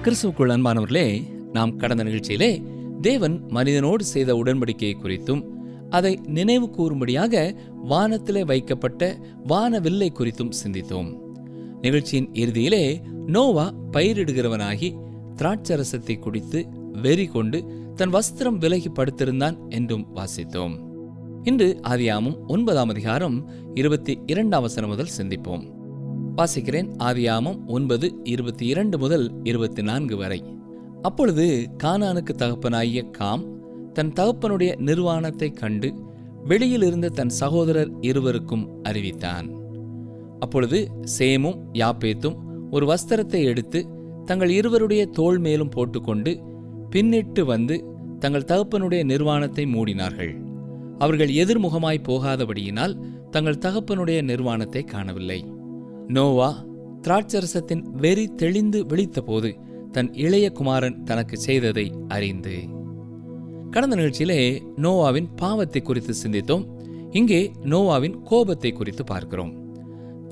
கிறிஸ்துவுக்குள் அன்பானவர்களே, நாம் கடந்த நிகழ்ச்சியிலே தேவன் மனிதனோடு செய்த உடன்படிக்கையை குறித்தும் அதை நினைவு கூறும்படியாக வானத்திலே வைக்கப்பட்ட வானவில்லை குறித்தும் சிந்தித்தோம். நிகழ்ச்சியின் இறுதியிலே நோவா பயிரிடுகிறவனாகி திராட்சரசத்தை குடித்து வெறி கொண்டு தன் வஸ்திரம் விலகி படுத்திருந்தான் என்றும் வாசித்தோம். இன்று ஆதியாகமம் 9ஆம் அதிகாரம் 22ஆம் வசனம் முதல் சிந்திப்போம். வாசிக்கிறேன். ஆதியாகமம் 9:22 முதல் 24 வரை. அப்பொழுது கானானுக்கு தகப்பனாகிய காம் தன் தகப்பனுடைய நிர்வாணத்தை கண்டு வெளியில் இருந்த தன் சகோதரர் இருவருக்கும் அறிவித்தான். அப்பொழுது சேமும் யாப்பேத்தும் ஒரு வஸ்திரத்தை எடுத்து தங்கள் இருவருடைய தோள் மேலும் போட்டுக்கொண்டு பின்னிட்டு வந்து தங்கள் தகப்பனுடைய நிர்வாணத்தை மூடினார்கள். அவர்கள் எதிர்முகமாய் போகாதபடியினால் தங்கள் தகப்பனுடைய நிர்வாணத்தை காணவில்லை. நோவா திராட்சரசத்தின் வெறி தெளிந்து விழித்தபோது தன் இளைய குமாரன் தனக்கு செய்ததை அறிந்து. கடந்த நிகழ்ச்சியிலே நோவாவின் பாவத்தை குறித்து சிந்தித்தோம். இங்கே நோவாவின் கோபத்தை குறித்து பார்க்கிறோம்.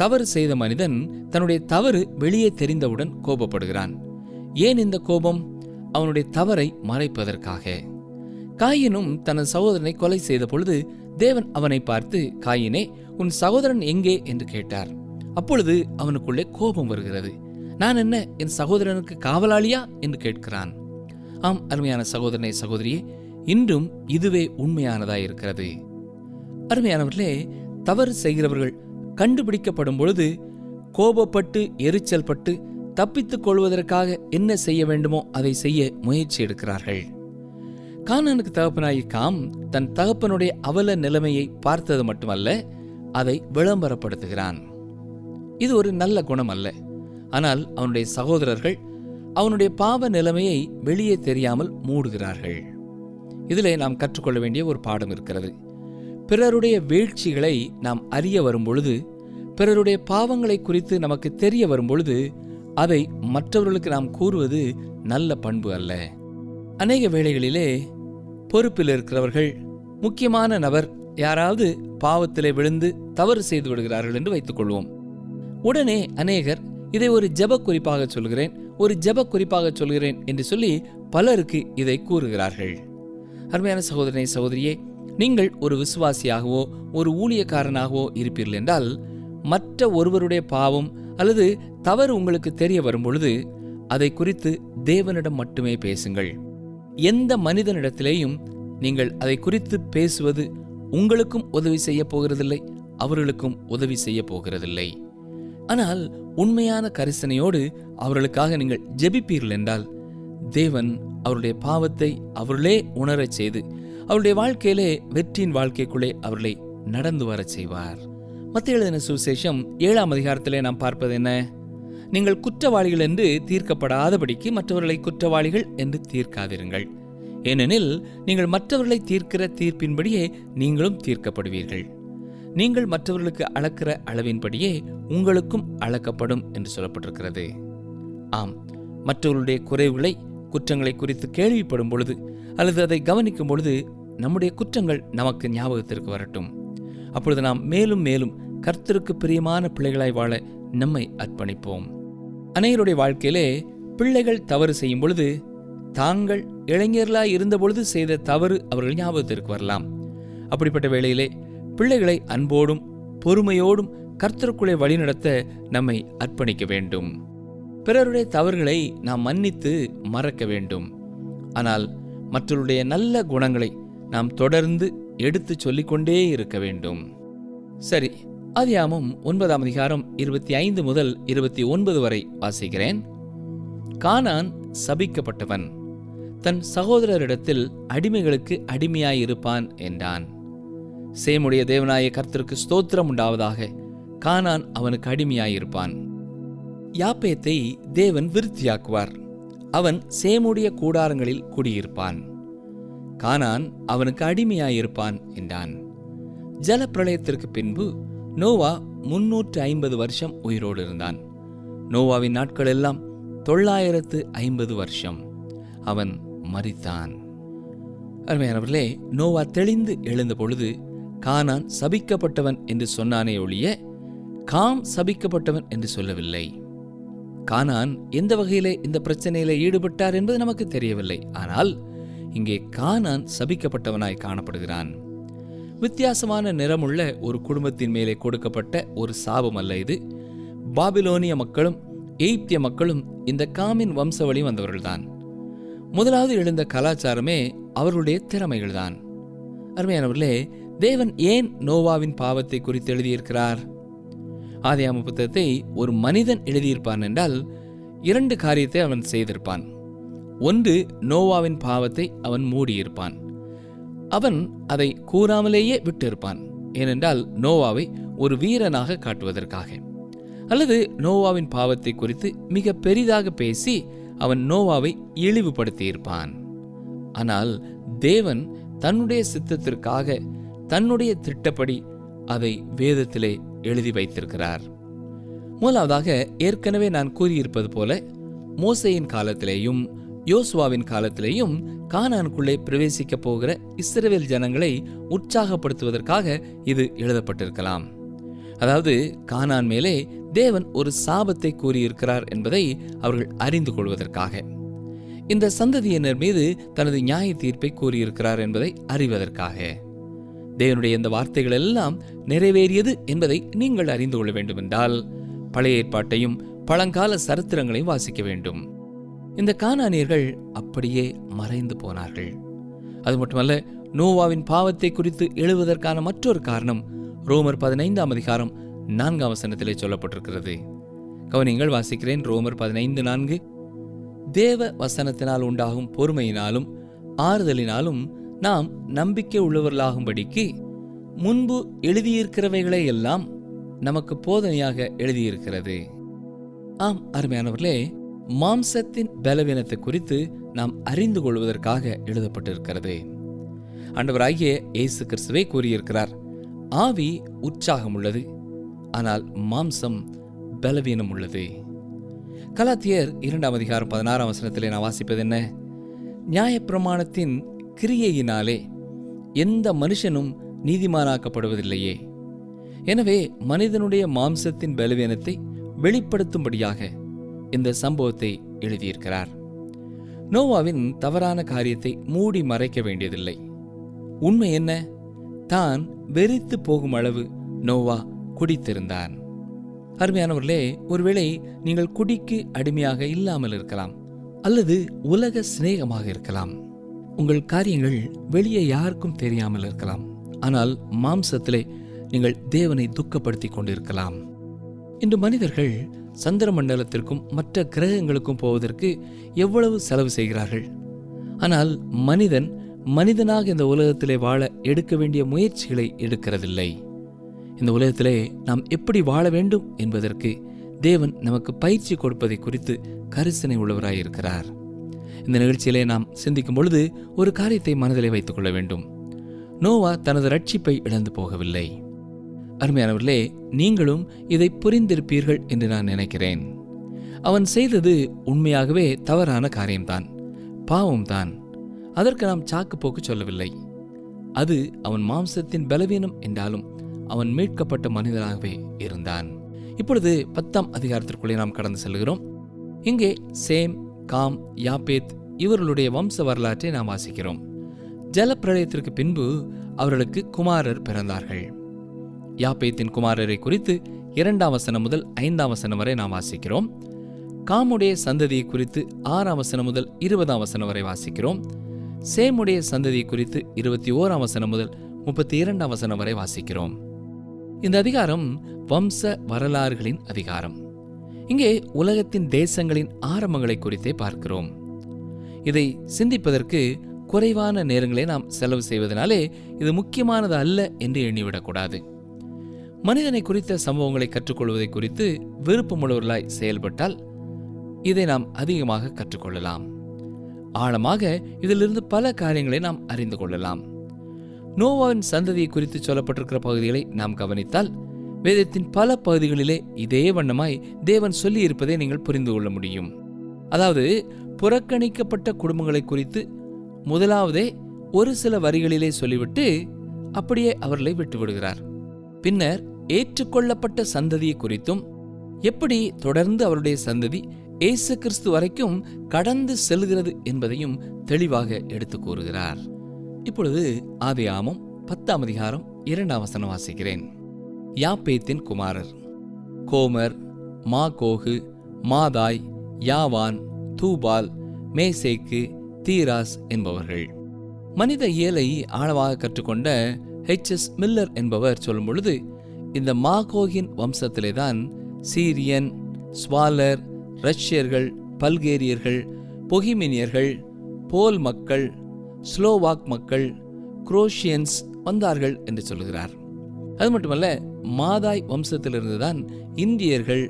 தவறு செய்த மனிதன் தன்னுடைய தவறு வெளியே தெரிந்தவுடன் கோபப்படுகிறான். ஏன் இந்த கோபம்? அவனுடைய தவறை மறைப்பதற்காக. காயினும் தனது சகோதரனை கொலை செய்த பொழுது தேவன் அவனை பார்த்து, காயினே, உன் சகோதரன் எங்கே என்று கேட்டார். அப்பொழுது அவனுக்குள்ளே கோபம் வருகிறது. நான் என்ன, என் சகோதரனுக்கு காவலாளியா என்று கேட்கிறான். ஆம், அருமையான சகோதரனே, சகோதரியே, இன்றும் இதுவே உண்மையானதாயிருக்கிறது. அருமையானவர்களே, தவறு செய்கிறவர்கள் கண்டுபிடிக்கப்படும் பொழுது கோபப்பட்டு எரிச்சல் பட்டு தப்பித்துக் கொள்வதற்காக என்ன செய்ய வேண்டுமோ அதை செய்ய முயற்சி எடுக்கிறார்கள். கானானுக்கு தகப்பனாகி காம் தன் தகப்பனுடைய அவல நிலைமையை பார்த்தது மட்டுமல்ல, அதை விளம்பரப்படுத்துகிறான். இது ஒரு நல்ல குணம் அல்ல. ஆனால் அவனுடைய சகோதரர்கள் அவனுடைய பாவ நிலைமையை வெளியே தெரியாமல் மூடுகிறார்கள். இதிலே நாம் கற்றுக்கொள்ள வேண்டிய ஒரு பாடம் இருக்கிறது. பிறருடைய வீழ்ச்சிகளை நாம் அறிய வரும்பொழுது, பிறருடைய பாவங்களை குறித்து நமக்கு தெரிய வரும்பொழுது அதை மற்றவர்களுக்கு நாம் கூறுவது நல்ல பண்பு அல்ல. அநேக வேளைகளிலே பொறுப்பில் இருக்கிறவர்கள், முக்கியமான நபர் யாராவது பாவத்திலே விழுந்து தவறு செய்து விடுகிறார்கள் என்று வைத்துக் கொள்வோம். உடனே அநேகர் இதை ஒரு ஜெப குறிப்பாக சொல்கிறேன் என்று சொல்லி பலருக்கு இதை கூறுகிறார்கள். அருமையான சகோதரனே, சகோதரியே, நீங்கள் ஒரு விசுவாசியாகவோ ஒரு ஊழியக்காரனாகவோ இருப்பீர்கள் என்றால், மற்ற ஒருவருடைய பாவம் அல்லது தவறு உங்களுக்கு தெரிய வரும் பொழுது அதை குறித்து தேவனிடம் மட்டுமே பேசுங்கள். எந்த மனிதனிடத்திலேயும் நீங்கள் அதை குறித்து பேசுவது உங்களுக்கும் உதவி செய்ய போகிறதில்லை, அவர்களுக்கும் உதவி செய்ய போகிறதில்லை. ஆனால் உண்மையான கரிசனையோடு அவர்களுக்காக நீங்கள் ஜெபிப்பீர்கள் என்றால், தேவன் அவருடைய பாவத்தை அவர்களே உணரச் செய்து அவருடைய வாழ்க்கையிலே வெற்றியின் வாழ்க்கைக்குள்ளே அவர்களை நடந்து வரச் செய்வார். மத்தேயு எழுதின சுவிசேஷம் 7ஆம் அதிகாரத்திலே நாம் பார்ப்பது என்ன? நீங்கள் குற்றவாளிகள் என்று தீர்க்கப்படாதபடிக்கு மற்றவர்களை குற்றவாளிகள் என்று தீர்க்காதிருங்கள். ஏனெனில் நீங்கள் மற்றவர்களை தீர்க்கிற தீர்ப்பின்படியே நீங்களும் தீர்க்கப்படுவீர்கள். நீங்கள் மற்றவர்களுக்கு அளக்கிற அளவின்படியே உங்களுக்கும் அளக்கப்படும் என்று சொல்லப்பட்டிருக்கிறது. ஆம், மற்றவர்களுடைய குறைவுகளை, குற்றங்களை குறித்து கேள்விப்படும் பொழுது அல்லது அதை கவனிக்கும் பொழுது நம்முடைய குற்றங்கள் நமக்கு ஞாபகத்திற்கு வரட்டும். அப்பொழுது நாம் மேலும் மேலும் கர்த்தருக்கு பிரியமான பிள்ளைகளாய் வாழ நம்மை அர்ப்பணிப்போம். அநேகருடைய வாழ்க்கையிலே பிள்ளைகள் தவறு செய்யும் பொழுது தாங்கள் இளைஞர்களாய் இருந்த பொழுது செய்த தவறு அவர்கள் ஞாபகத்திற்கு வரலாம். அப்படிப்பட்ட வேளையிலே பிள்ளைகளை அன்போடும் பொறுமையோடும் கர்த்தருக்குள்ளே வழிநடத்த நம்மை அர்ப்பணிக்க வேண்டும். பிறருடைய தவறுகளை நாம் மன்னித்து மறக்க வேண்டும். ஆனால் மற்றவருடைய நல்ல குணங்களை நாம் தொடர்ந்து எடுத்து சொல்லிக்கொண்டே இருக்க வேண்டும். சரி, ஆதியாகமம் 9ஆம் அதிகாரம் 25 முதல் 29 வரை வாசிக்கிறேன். கானான் சபிக்கப்பட்டவன், தன் சகோதரரிடத்தில் அடிமைகளுக்கு அடிமையாயிருப்பான் என்றான். சேமுடைய தேவனாய கர்த்தருக்கு ஸ்தோத்திரம் உண்டாவதாக, கானான் அவனுக்கு அடிமையாயிருப்பான். யாப்பேத்தை தேவன் விருத்தியாக்குவார், அவன் சேமுடைய கூடாரங்களில் குடியிருப்பான். கானான் அவனுக்கு அடிமையாயிருப்பான் என்றான். ஜல பிரளயத்திற்கு பின்பு நோவா 350 வருஷம் உயிரோடு இருந்தான். நோவாவின் நாட்கள் எல்லாம் 950 வருஷம். அவன் மரித்தான். அருமையானவர்களே, நோவா தெளிந்து எழுந்த பொழுது கானான் சபிக்கப்பட்டவன் என்று சொன்னானே ஒழிய காம் சபிக்கப்பட்டவன் என்று சொல்லவில்லை. கானான் எந்த வகையிலே இந்த பிரச்சனையில ஈடுபட்டார் என்பது நமக்கு தெரியவில்லை. ஆனால் இங்கே கானான் சபிக்கப்பட்டவனாய் காணப்படுகிறான். வித்தியாசமான நிறமுள்ள ஒரு குடும்பத்தின் மேலே கொடுக்கப்பட்ட ஒரு சாபம் அல்ல இது. பாபிலோனிய மக்களும் எகிப்திய மக்களும் இந்த காமின் வம்சவழி வந்தவர்கள்தான். முதலாவது எழுந்த கலாச்சாரமே அவர்களுடைய திறமைகள்தான். அருமையானவர்களே, தேவன் ஏன் நோவாவின் பாவத்தை குறித்து எழுதியிருக்கிறார்? ஆதியாகம புத்தகத்தை ஒரு மனிதன் எழுதியிருப்பான் என்றால் 2 காரியத்தை அவன் செய்திருப்பான். ஒன்று, நோவாவின் பாவத்தை அவன் மூடியிருப்பான். அவன் அதை கூறாமலேயே விட்டிருப்பான். ஏனென்றால் நோவாவை ஒரு வீரனாக காட்டுவதற்காக. அல்லது நோவாவின் பாவத்தை குறித்து மிக பெரிதாக பேசி அவன் நோவாவை இழிவுபடுத்தியிருப்பான். ஆனால் தேவன் தன்னுடைய சித்தத்திற்காக தன்னுடைய திட்டப்படி அதை வேதத்திலே எழுதி வைத்திருக்கிறார். முதலாவதாக, ஏற்கனவே நான் கூறியிருப்பது போல மோசேயின் காலத்திலேயும் யோசுவாவின் காலத்திலேயும் கானானுக்குள்ளே பிரவேசிக்க போகிற இஸ்ரவேல் ஜனங்களை உற்சாகப்படுத்துவதற்காக இது எழுதப்பட்டிருக்கலாம். அதாவது கானான் மேலே தேவன் ஒரு சாபத்தை கூறியிருக்கிறார் என்பதை அவர்கள் அறிந்து கொள்வதற்காக, இந்த சந்ததியினர் மீது தனது நியாய தீர்ப்பை கூறியிருக்கிறார் என்பதை அறிவதற்காக. தேவனுடைய இந்த வார்த்தைகள் எல்லாம் நிறைவேறியது என்பதை நீங்கள் அறிந்து கொள்ள வேண்டுமென்றால் பழைய ஏற்பாட்டையும் பழங்கால சரித்திரங்களையும் வாசிக்க வேண்டும். இந்த கானானியர்கள் அப்படியே மறைந்து போனார்கள். அது மட்டுமல்ல, நோவாவின் பாவத்தை குறித்து எழுவதற்கான மற்றொரு காரணம் ரோமர் 15ஆம் அதிகாரம் 4ஆம் வசனத்திலே சொல்லப்பட்டிருக்கிறது. கவனிங்கள், வாசிக்கிறேன். ரோமர் 15:4. தேவ வசனத்தினால் உண்டாகும் பொறுமையினாலும் ஆறுதலினாலும் நாம் நம்பிக்கை உள்ளவர்களாகும்படிக்கு முன்பு எழுதியிருக்கிறவைகளை எல்லாம் நமக்கு போதனையாக எழுதியிருக்கிறது. ஆம் அருமையானவர்களே, மாம்சத்தின் பலவீனத்தை குறித்து நாம் அறிந்து கொள்வதற்காக எழுதப்பட்டிருக்கிறது. ஆண்டவராகிய இயேசு கிறிஸ்துவே கூறியிருக்கிறார், ஆவி உற்சாகம் உள்ளது, ஆனால் மாம்சம் பலவீனம் உள்ளது. கலாத்தியர் 2ஆம் அதிகாரம் 16ஆம் வசனத்திலே நான் வாசிப்பது என்ன? நியாயப்பிரமாணத்தின் கிரியையினாலே எந்த மனுஷனும் நீதிமானாக்கப்படுவதில்லையே. எனவே மனிதனுடைய மாம்சத்தின் பலவீனத்தை வெளிப்படுத்தும்படியாக இந்த சம்பவத்தை எழுதியிருக்கிறார். நோவாவின் தவறான காரியத்தை மூடி மறைக்க வேண்டியதில்லை. உண்மை என்ன? தான் வெறித்து போகும் அளவு நோவா குடித்திருந்தான். அருமையானவர்களே, ஒருவேளை நீங்கள் குடிக்கு அடிமையாக இல்லாமல் இருக்கலாம், அல்லது உலக சிநேகமாக இருக்கலாம். உங்கள் காரியங்கள் வெளியே யாருக்கும் தெரியாமல் இருக்கலாம். ஆனால் மாம்சத்திலே நீங்கள் தேவனை துக்கப்படுத்தி கொண்டிருக்கலாம். இன்று மனிதர்கள் சந்திர மண்டலத்திற்கும் மற்ற கிரகங்களுக்கும் போவதற்கு எவ்வளவு செலவு செய்கிறார்கள். ஆனால் மனிதன் மனிதனாக இந்த உலகத்திலே வாழ எடுக்க வேண்டிய முயற்சிகளை எடுக்கிறதில்லை. இந்த உலகத்திலே நாம் எப்படி வாழ வேண்டும் என்பதற்கு தேவன் நமக்கு பயிற்சி கொடுப்பதை குறித்து கரிசனை உள்ளவராயிருக்கிறார். இந்த நிகழ்ச்சியிலே நாம் சிந்திக்கும் பொழுது ஒரு காரியத்தை மனதிலே வைத்துக் கொள்ள வேண்டும். நோவா தனது ரட்சிப்பை இழந்து போகவில்லை. அருமையானவர்களே, நீங்களும் இதை புரிந்திருப்பீர்கள் என்று நான் நினைக்கிறேன். அவன் செய்தது உண்மையாகவே தவறான காரியம்தான், பாவம்தான். அதற்கு நாம் சாக்கு போக்கு சொல்லவில்லை. அது அவன் மாம்சத்தின் பலவீனம் என்றாலும் அவன் மீட்கப்பட்ட மனிதனாகவே இருந்தான். இப்பொழுது 10ஆம் அதிகாரத்திற்குள்ளே நாம் கடந்து செல்கிறோம். இங்கே சேம், காம், யாப்பேத் இவர்களுடைய வம்ச வரலாற்றை நாம் வாசிக்கிறோம். ஜலப்பிரளயத்திற்கு பின்பு அவர்களுக்கு குமாரர் பிறந்தார்கள். யாப்பேத்தின் குமாரரை குறித்து 2ஆம் வசனம் முதல் 5ஆம் வசனம் வரை நாம் வாசிக்கிறோம். காமுடைய சந்ததியை குறித்து 6ஆம் வசனம் முதல் 20ஆம் வசனம் வரை வாசிக்கிறோம். சேமுடைய சந்ததியை குறித்து 21ஆம் வசனம் முதல் 32ஆம் வசனம் வரை வாசிக்கிறோம். இந்த அதிகாரம் வம்ச வரலாறுகளின் அதிகாரம். இங்கே உலகத்தின் தேசங்களின் ஆரம்பங்களை குறித்தே பார்க்கிறோம். இதை சிந்திப்பதற்கு குறைவான நேரங்களை நாம் செலவு செய்வதனாலே இது முக்கியமானது அல்ல என்று எண்ணிவிடக்கூடாது. மனிதனை குறித்த சம்பவங்களை கற்றுக்கொள்வதை குறித்து விருப்பமுள்ளவர்களாய் செயல்பட்டால் இதை நாம் அதிகமாக கற்றுக்கொள்ளலாம். ஆழமாக இதிலிருந்து பல காரியங்களை நாம் அறிந்து கொள்ளலாம். நோவாவின் சந்ததியை குறித்து சொல்லப்பட்டிருக்கிற பகுதிகளை நாம் கவனித்தால் வேதத்தின் பல பகுதிகளிலே இதே வண்ணமாய் தேவன் சொல்லி இருப்பதை நீங்கள் புரிந்து கொள்ள முடியும். அதாவது, புறக்கணிக்கப்பட்ட குடும்பங்களை குறித்து முதலாவதே ஒரு சில வரிகளிலே சொல்லிவிட்டு அப்படியே அவர்களை விட்டுவிடுகிறார். பின்னர் ஏற்றுக்கொள்ளப்பட்ட சந்ததியை குறித்தும் எப்படி தொடர்ந்து அவருடைய சந்ததி இயேசு கிறிஸ்து வரைக்கும் கடந்து செல்கிறது என்பதையும் தெளிவாக எடுத்து கூறுகிறார். இப்பொழுது ஆதியாகமம் 10ஆம் அதிகாரம் 2ஆம் வசனம் வாசிக்கிறேன். யாப்பேத்தின் குமாரர் கோமர், மாகோகு, மாதாய், யாவான், தூபால், மேசேக்கு, தீராஸ் என்பவர்கள். மனித இயலை ஆழமாக கற்றுக்கொண்ட H.S. மில்லர் என்பவர் சொல்லும் பொழுது, இந்த மாகோகின் வம்சத்திலேதான் சீரியன், ஸ்வாலர், ரஷ்யர்கள், பல்கேரியர்கள், பொஹிமினியர்கள், போல் மக்கள், ஸ்லோவாக் மக்கள், குரோஷியன்ஸ் வந்தார்கள் என்று சொல்கிறார். அது மட்டுமல்ல, மாதாய் வம்சத்திலிருந்துதான் இந்தியர்கள்,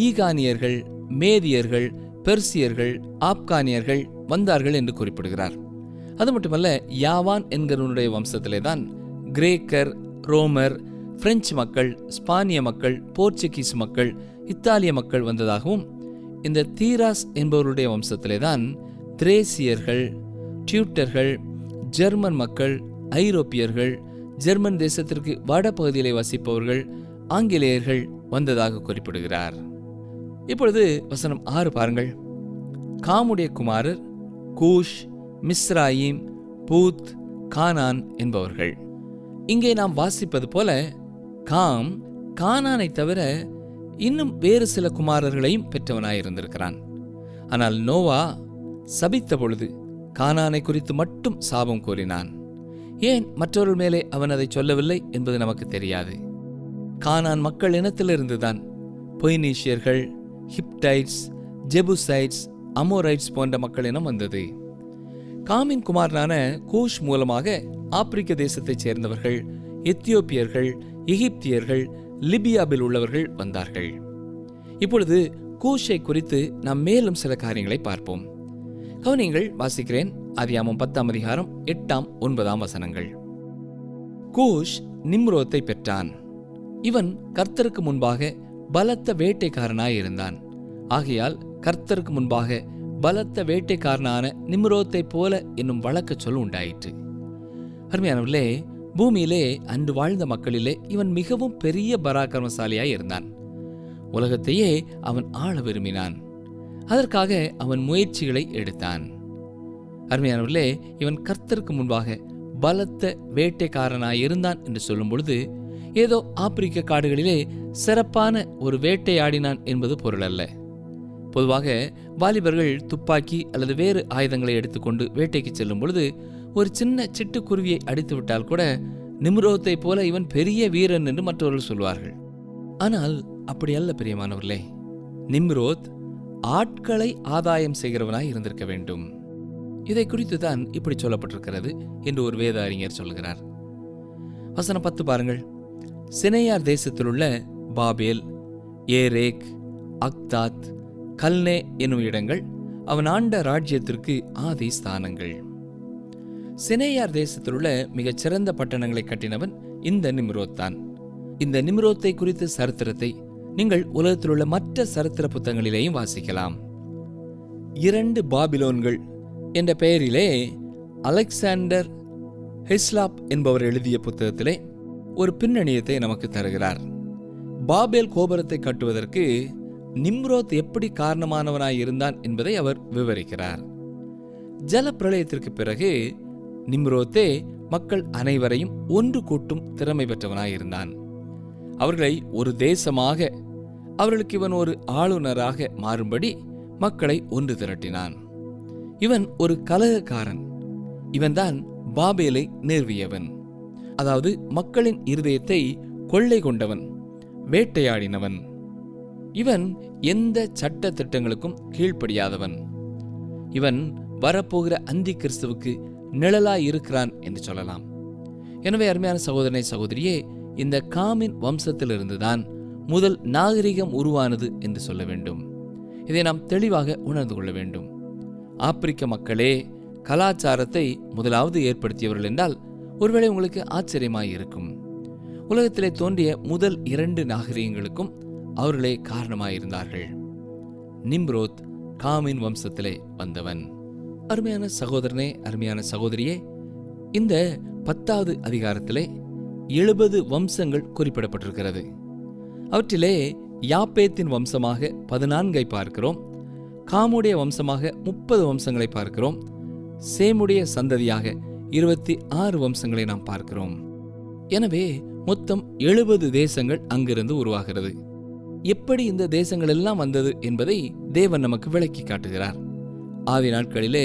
ஈகானியர்கள், மேதியர்கள், பெர்சியர்கள், ஆப்கானியர்கள் வந்தார்கள் என்று குறிப்பிடுகிறார். அது மட்டுமல்ல, யாவான் என்கிறவனுடைய வம்சத்திலே தான் கிரேக்கர், ரோமர், பிரெஞ்சு மக்கள், ஸ்பானிய மக்கள், போர்ச்சுகீஸ் மக்கள், இத்தாலிய மக்கள் வந்ததாகவும், இந்த தீராஸ் என்பவருடைய வம்சத்திலே தான் திரேசியர்கள், டியூட்டர்கள், ஜெர்மன் மக்கள், ஐரோப்பியர்கள், ஜெர்மன் தேசத்திற்கு வட பகுதியிலே வசிப்பவர்கள், ஆங்கிலேயர்கள் வந்ததாக குறிப்பிடுகிறார். இப்பொழுது வசனம் 6 பாருங்கள். காமுடைய குமாரர் கூஷ், மிஸ்ராயிம், பூத், கானான் என்பவர்கள். இங்கே நாம் வாசிப்பது போல காம் கானானை தவிர இன்னும் வேறு சில குமாரர்களையும் பெற்றவனாயிருந்திருக்கிறான். ஆனால் நோவா சபித்த பொழுது கானானை குறித்து மட்டும் சாபம் கூறினான். ஏன் மற்றவர்கள் மேலே அவன் அதை சொல்லவில்லை என்பது நமக்கு தெரியாது. கானான் மக்கள் இனத்திலிருந்துதான் பொய்னீஷியர்கள், ஹிப்டைட்ஸ், ஜெபுசைட்ஸ், அமோரைட்ஸ் போன்ற மக்கள் இனம் வந்தது. காமின் குமாரனான கூஷ் மூலமாக ஆப்பிரிக்க தேசத்தைச் சேர்ந்தவர்கள், எத்தியோப்பியர்கள், எகிப்தியர்கள், லிபியாவில் உள்ளவர்கள் வந்தார்கள். இப்பொழுது கூஷை குறித்து நாம் மேலும் சில காரியங்களை பார்ப்போம். கவனியங்கள், வாசிக்கிறேன். ஆதியாகமம் 10ஆம் அதிகாரம் 8ஆம் 9ஆம் வசனங்கள். கூஷ் நிம்ரோத்தை பெற்றான். இவன் கர்த்தருக்கு முன்பாக பலத்த வேட்டைக்காரனாயிருந்தான். ஆகையால் கர்த்தருக்கு முன்பாக பலத்த வேட்டைக்காரனான நிம்ரோத்தை போல என்னும் வழக்க சொல் உண்டாயிற்று. அருமையானவர்களே, பூமியிலே அன்று வாழ்ந்த மக்களிலே இவன் மிகவும் பெரிய பராக்கிரமசாலியாய் இருந்தான். உலகத்தையே அவன் ஆள விரும்பினான். அதற்காக அவன் முயற்சிகளை எடுத்தான். அருமையானவர்களே, இவன் கர்த்தருக்கு முன்பாக பலத்த வேட்டைக்காரனாயிருந்தான் என்று சொல்லும் பொழுது ஏதோ ஆப்பிரிக்க காடுகளிலே சிறப்பான ஒரு வேட்டையாடினான் என்பது பொருள் அல்ல. பொதுவாக வாலிபர்கள் துப்பாக்கி அல்லது வேறு ஆயுதங்களை எடுத்துக்கொண்டு வேட்டைக்கு செல்லும் பொழுது ஒரு சின்ன சிட்டுக்குருவியை அடித்து விட்டால் கூட நிம்ரோத்தை போல இவன் பெரிய வீரன் என்று மற்றவர்கள் சொல்வார்கள். ஆனால் அப்படி அல்ல பிரியமானவர்களே. நிம்ரோத் ஆட்களை ஆதாயம் செய்கிறவனாய் இருந்திருக்க வேண்டும். இதை குறித்து தான் இப்படி சொல்லப்பட்டிருக்கிறது என்று ஒரு வேத அறிஞர் சொல்கிறார். வசனம் 10 பாருங்கள். சினையார் தேசத்திலுள்ள பாபேல், ஏரேக், அக்தாத், கல்னே என்னும் இடங்கள் அவன் ஆண்ட ராஜ்யத்திற்கு ஆதி ஸ்தானங்கள். சினையார் தேசத்திலுள்ள மிகச் சிறந்த பட்டணங்களை கட்டினவன் இந்த நிம்ரோத் தான். இந்த நிம்ரோத்தை குறித்த சரித்திரத்தை நீங்கள் உலகத்திலுள்ள மற்ற சரித்திர புத்தகங்களிலேயும் வாசிக்கலாம். 2 பாபிலோன்கள் என்ற பெயரிலே அலெக்சாண்டர் ஹெஸ்லாப் என்பவர் எழுதிய புத்தகத்திலே ஒரு பின்னணியத்தை நமக்கு தருகிறார். பாபேல் கோபுரத்தை கட்டுவதற்கு நிம்ரோத் எப்படி காரணமானவனாய் இருந்தான் என்பதை அவர் விவரிக்கிறார். ஜல பிரளயத்திற்கு பிறகு நிம்ரோத்தே மக்கள் அனைவரையும் ஒன்று கூட்டும் திறமை பெற்றவனாயிருந்தான். அவர்களை ஒரு தேசமாக, அவர்களுக்கு இவன் ஒரு ஆளுநராக மாறும்படி மக்களை ஒன்று திரட்டினான். இவன் ஒரு கலகக்காரன். இவன்தான் பாபேலை நிறுவியவன். அதாவது மக்களின் இருதயத்தை கொள்ளை கொண்டவன், வேட்டையாடினவன். இவன் எந்த சட்ட திட்டங்களுக்கும் கீழ்ப்படியாதவன். இவன் வரப்போகிற அந்தி கிறிஸ்துவுக்கு நிழலாயிருக்கிறான் என்று சொல்லலாம். எனவே அருமையான சகோதரனை, சகோதரியே, இந்த காமின் வம்சத்திலிருந்துதான் முதல் நாகரிகம் உருவானது என்று சொல்ல வேண்டும். இதை நாம் தெளிவாக உணர்ந்து கொள்ள வேண்டும். ஆப்பிரிக்க மக்களே கலாச்சாரத்தை முதலாவது ஏற்படுத்தியவர்கள் என்றால் ஒருவேளை உங்களுக்கு ஆச்சரியமாயிருக்கும். உலகத்திலே தோன்றிய முதல் 2 நாகரிகங்களுக்கும் அவர்களே காரணமாயிருந்தார்கள். நிம்ரோத் காமின் வம்சத்திலே வந்தவன். அருமையான சகோதரனே, அருமையான சகோதரியே, இந்த 10வது அதிகாரத்திலே 70 வம்சங்கள் குறிப்பிடப்பட்டிருக்கிறது. அவற்றிலே யாப்பேத்தின் வம்சமாக 14 பார்க்கிறோம். காமுடைய வம்சமாக 30 வம்சங்களை பார்க்கிறோம். சேமுடைய சந்ததியாக 26 வம்சங்களை நாம் பார்க்கிறோம். எனவே மொத்தம் 70 தேசங்கள் அங்கிருந்து உருவாகிறது. எப்படி இந்த தேசங்கள் எல்லாம் வந்தது என்பதை தேவன் நமக்கு விளக்கி காட்டுகிறார். ஆதி நாட்களிலே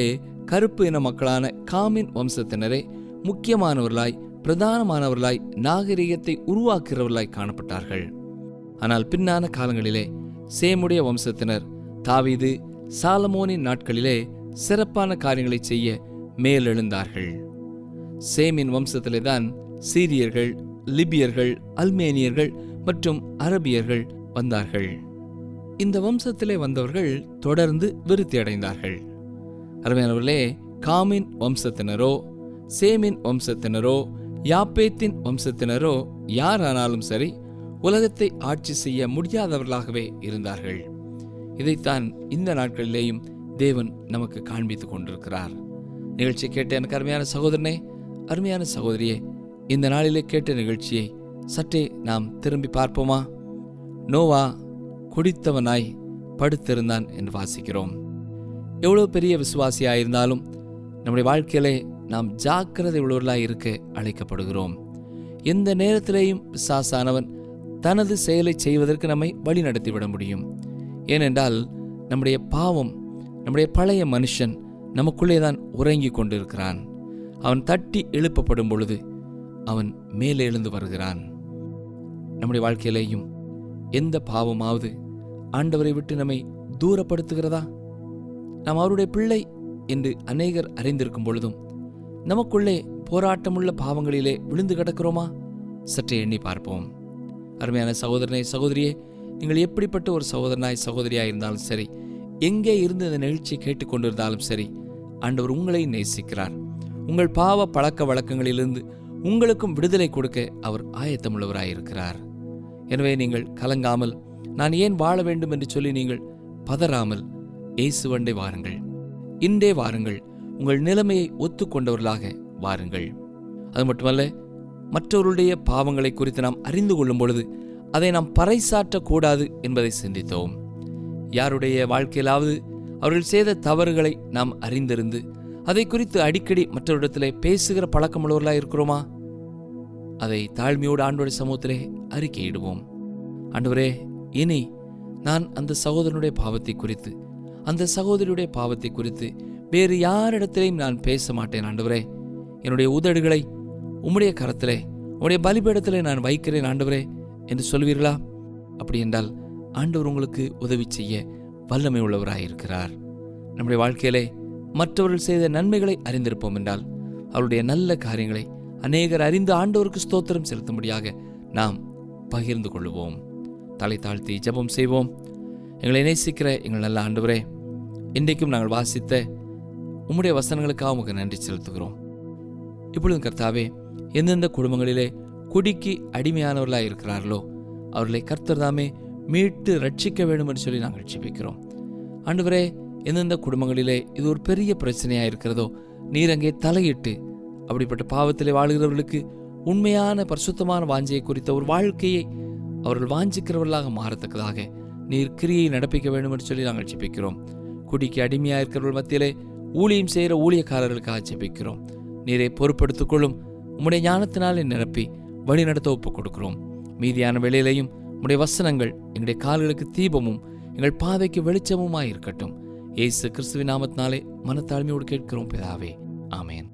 கருப்பு இன மக்களான காமின் வம்சத்தினரே முக்கியமானவர்களாய், பிரதானமானவர்களாய், நாகரிகத்தை உருவாக்குகிறவர்களாய் காணப்பட்டார்கள். ஆனால் பின்னான காலங்களிலே சேமுடைய வம்சத்தினர் தாவீது, சாலமோனின் நாட்களிலே சிறப்பான காரியங்களை செய்ய மேலெழுந்தார்கள். சேமின் வம்சத்திலே தான் சீரியர்கள், லிபியர்கள், அல்மேனியர்கள் மற்றும் அரபியர்கள் வந்தார்கள். இந்த வம்சத்திலே வந்தவர்கள் தொடர்ந்து விருத்தி அடைந்தார்கள். அருமையானவர்களே, காமின் வம்சத்தினரோ, சேமின் வம்சத்தினரோ, யாப்பேத்தின் வம்சத்தினரோ யாரானாலும் சரி, உலகத்தை ஆட்சி செய்ய முடியாதவர்களாகவே இருந்தார்கள். இதைத்தான் இந்த நாட்களிலேயும் தேவன் நமக்கு காண்பித்துக் கொண்டிருக்கிறார். நிகழ்ச்சி கேட்ட எனக்கு அருமையான சகோதரனே, அருமையான சகோதரியே, இந்த நாளிலே கேட்ட நிகழ்ச்சியை சற்றே நாம் திரும்பி பார்ப்போமா? நோவா குடித்தவனாய் படுத்திருந்தான் என்று வாசிக்கிறோம். எவ்வளவு பெரிய விசுவாசியாயிருந்தாலும் நம்முடைய வாழ்க்கையிலே நாம் ஜாக்கிரதை உள்ளவர்களாய் இருக்க அழைக்கப்படுகிறோம். எந்த நேரத்திலேயும் பிசாசானவன் தனது செயலை செய்வதற்கு நம்மை வழி நடத்திவிட முடியும். ஏனென்றால் நம்முடைய பாவம், நம்முடைய பழைய மனுஷன் நமக்குள்ளே தான் உறங்கி கொண்டிருக்கிறான். அவன் தட்டி எழுப்பப்படும் பொழுது அவன் மேலே எழுந்து வருகிறான். நம்முடைய வாழ்க்கையிலேயும் எந்த பாவமாவது ஆண்டவரை விட்டு நம்மை தூரப்படுத்துகிறதா? நாம் அவருடைய பிள்ளை என்று அநேகர் அறிந்திருக்கும் பொழுதும் நமக்குள்ளே போராட்டமுள்ள பாவங்களிலே விழுந்து கிடக்கிறோமா? சற்றே எண்ணி பார்ப்போம். அருமையான சகோதரனே, சகோதரியே, நீங்கள் எப்படிப்பட்ட ஒரு சகோதரனாய் சகோதரியாய் இருந்தாலும் சரி, எங்கே இருந்து இந்த நிகழ்ச்சியை கேட்டுக்கொண்டிருந்தாலும் சரி, ஆண்டவர் உங்களை நேசிக்கிறார். உங்கள் பாவ பழக்க வழக்கங்களிலிருந்து உங்களுக்கும் விடுதலை கொடுக்க அவர் ஆயத்தமுள்ளவராயிருக்கிறார். எனவே நீங்கள் கலங்காமல், நான் ஏன் வாழ வேண்டும் என்று சொல்லி நீங்கள் பதறாமல் இயேசுவண்டை வாருங்கள். இன்றே வாருங்கள். உங்கள் நிலைமையை ஒத்துக்கொண்டவர்களாக வாருங்கள். அது மட்டுமல்ல, மற்றவர்களுடைய பாவங்களை குறித்து நாம் அறிந்து கொள்ளும் பொழுது அதை நாம் பறைசாற்றக்கூடாது என்பதை சிந்தித்தோம். யாருடைய வாழ்க்கையிலாவது அவர்கள் செய்த தவறுகளை நாம் அறிந்திருந்து அதை குறித்து அடிக்கடி மற்றவரிடத்திலே பேசுகிற பழக்கமுள்ளவர்களாக இருக்கிறோமா? அதை தாழ்மையோடு ஆண்டவருடைய சமூகத்திலே அறிக்கையிடுவோம். ஆண்டவரே, இனி நான் அந்த சகோதரனுடைய பாவத்தை குறித்து, அந்த சகோதரியுடைய பாவத்தை குறித்து வேறு யாரிடத்திலையும் நான் பேச மாட்டேன். ஆண்டவரே, என்னுடைய உதடுகளை உம்முடைய கரத்திலே, உம்முடைய பலிபீடத்திலே நான் வைக்கிறேன் ஆண்டவரே என்று சொல்வீர்களா? அப்படி என்றால் ஆண்டவர் உங்களுக்கு உதவி செய்ய வல்லமை உள்ளவராயிருக்கிறார். நம்முடைய வாழ்க்கையிலே மற்றவர்கள் செய்த நன்மைகளை அறிந்திருப்போம் என்றால் அவருடைய நல்ல காரியங்களை அநேகர் அறிந்து ஆண்டவருக்கு ஸ்தோத்திரம் செலுத்தும்படியாக நாம் பகிர்ந்து கொள்வோம். தலை தாழ்த்தி ஜெபம் செய்வோம். எங்களை நேசிக்கிற எங்கள் நல்ல ஆண்டவரே, இன்றைக்கும் நாங்கள் வாசித்த உம்முடைய வசனங்களுக்காக உமக்கு நன்றி செலுத்துகிறோம். இப்பொழுதும் கர்த்தாவே, எந்தெந்த குடும்பங்களிலே குடிக்கு அடிமையானவர்களாக இருக்கிறார்களோ அவர்களை கர்த்தர் தாமே மீட்டு ரட்சிக்க வேண்டும் என்று சொல்லி நாங்கள் ஜெபிக்கிறோம். ஆண்டவரே, எந்தெந்த குடும்பங்களிலே இது ஒரு பெரிய பிரச்சனையாக இருக்கிறதோ நீர் அங்கே தலையிட்டு அப்படிப்பட்ட பாவத்திலே வாழ்கிறவர்களுக்கு உண்மையான பரிசுத்தமான வாஞ்சையை குறித்த ஒரு வாழ்க்கையை அவர்கள் வாஞ்சிக்கிறவர்களாக மாறத்தக்கதாக நீர் கிரியை நடப்பிக்க வேண்டும் என்று சொல்லி நாங்கள் ஜெபிக்கிறோம். குடிக்கு அடிமையாக இருக்கிறவர்கள் மத்தியிலே ஊழியம் செய்கிற ஊழியக்காரர்களுக்காக ஜெபிக்கிறோம். நீரை பொறுப்படுத்திக் கொள்ளும். உம்முடைய ஞானத்தினாலே நிரப்பி வழி நடத்த ஒப்புக் கொடுக்கிறோம். மீதியான வேளையிலையும் உம்முடைய வசனங்கள் எங்களுடைய கால்களுக்கு தீபமும் எங்கள் பாதைக்கு வெளிச்சமுமாய் இருக்கட்டும். இயேசு கிறிஸ்துவின் நாமத்தினாலே மனத்தாழ்மையோடு கேட்கிறோம் பிதாவே, ஆமேன்.